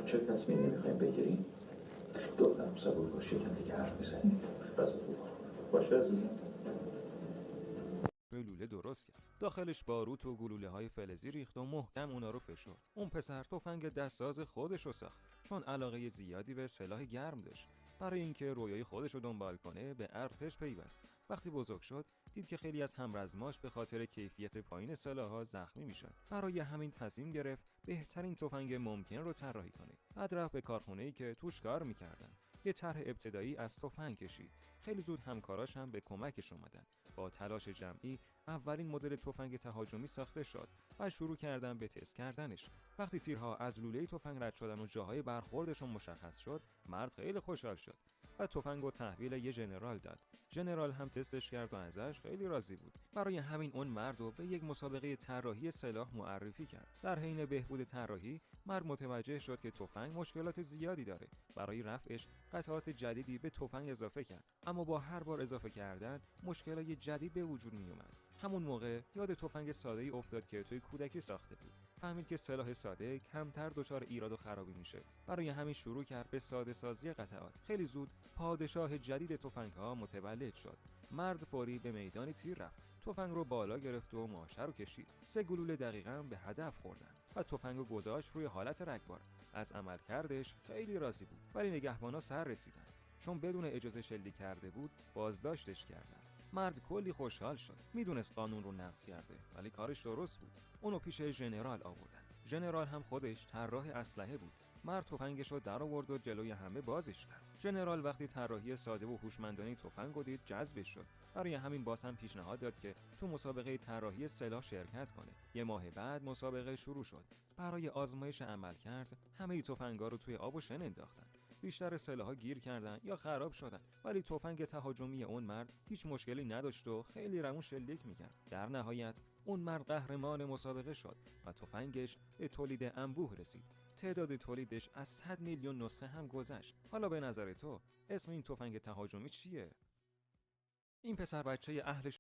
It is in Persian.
چه تصمیمی میخوایم بگیریم؟ دخترم صبور باش، یکم دیگه حرف میزنیم. باشه عزیزم. لوله درست کرد. داخلش باروت و گلوله‌های فلزی ریخت و محکم اونا رو فشرد. اون پسر تفنگ دستساز خودش رو ساخت، چون علاقه زیادی به سلاح گرم داشت. برای اینکه رویای خودش رو دنبال کنه به ارتش پیوست. وقتی بزرگ شد دید که خیلی از همرزماش به خاطر کیفیت پایین سلاح‌ها زخمی میشن. برای همین تصمیم گرفت بهترین تفنگ ممکن رو طراحی کنه. بعد رفت به کارخونه‌ای که توش کار می‌کردن. یه طرح ابتدایی از تفنگ کشید. خیلی زود همکاراش هم به کمکش اومدن. با تلاش جمعی اولین مدل تفنگ تهاجمی ساخته شد و شروع کردن به تست کردنش. وقتی تیرها از لوله تفنگ رد شدن و جاهای برخوردشون مشخص شد، مرد خیلی خوشحال شد و تفنگو تحویل یه ژنرال داد. ژنرال هم تستش کرد و ازش خیلی راضی بود. برای همین اون مرد رو به یک مسابقه طراحی سلاح معرفی کرد. در حین بهبود طراحی، مرد متوجه شد که تفنگ مشکلات زیادی داره. برای رفعش قطعات جدیدی به تفنگ اضافه کرد، اما با هر بار اضافه کردن مشکلات جدید به وجود می اومد. همون موقع یاد تفنگ ساده‌ای افتاد که توی کودکی ساخته بود. فهمید که سلاح ساده کمتر دچار ایراد و خرابی میشه. برای همین شروع کرد به ساده سازی قطعات. خیلی زود پادشاه جدید تفنگ‌ها متولد شد. مرد فوری به میدان تیر رفت. تفنگ رو بالا گرفت و ماشه رو کشید. 3 گلوله دقیقاً به هدف خوردن و تفنگ رو گذاشت روی حالت رگبار. از عملکردش خیلی راضی بود، ولی نگهبانا سر رسیدن. چون بدون اجازه شلیک کرده بود، بازداشتش کردن. مرد کلی خوشحال شد. میدونست قانون رو نقض کرده، ولی کارش درست بود. اونو پیش ژنرال آوردن. ژنرال هم خودش طراح اسلحه بود. مرد تفنگش رو در آورد و جلوی همه بازش کرد. ژنرال وقتی طراحی ساده و هوشمندانه تفنگ رو دید، جذبش شد. برای همین باز هم پیشنهاد داد که تو مسابقه طراحی سلاح شرکت کنه. 1 ماه بعد مسابقه شروع شد. برای آزمایش عملکرد همه تفنگا رو توی آب و شن انداختن. بیشتر سلاح‌ها گیر کردن یا خراب شدن، ولی تفنگ تهاجمی اون مرد هیچ مشکلی نداشت و خیلی روون شلیک می‌کرد. در نهایت اون مرد قهرمان مسابقه شد و تفنگش به تولید انبوه رسید. تعداد تولیدش از 100 میلیون نسخه هم گذشت. حالا به نظر تو اسم این تفنگ تهاجمی چیه؟ این پسر بچه اهل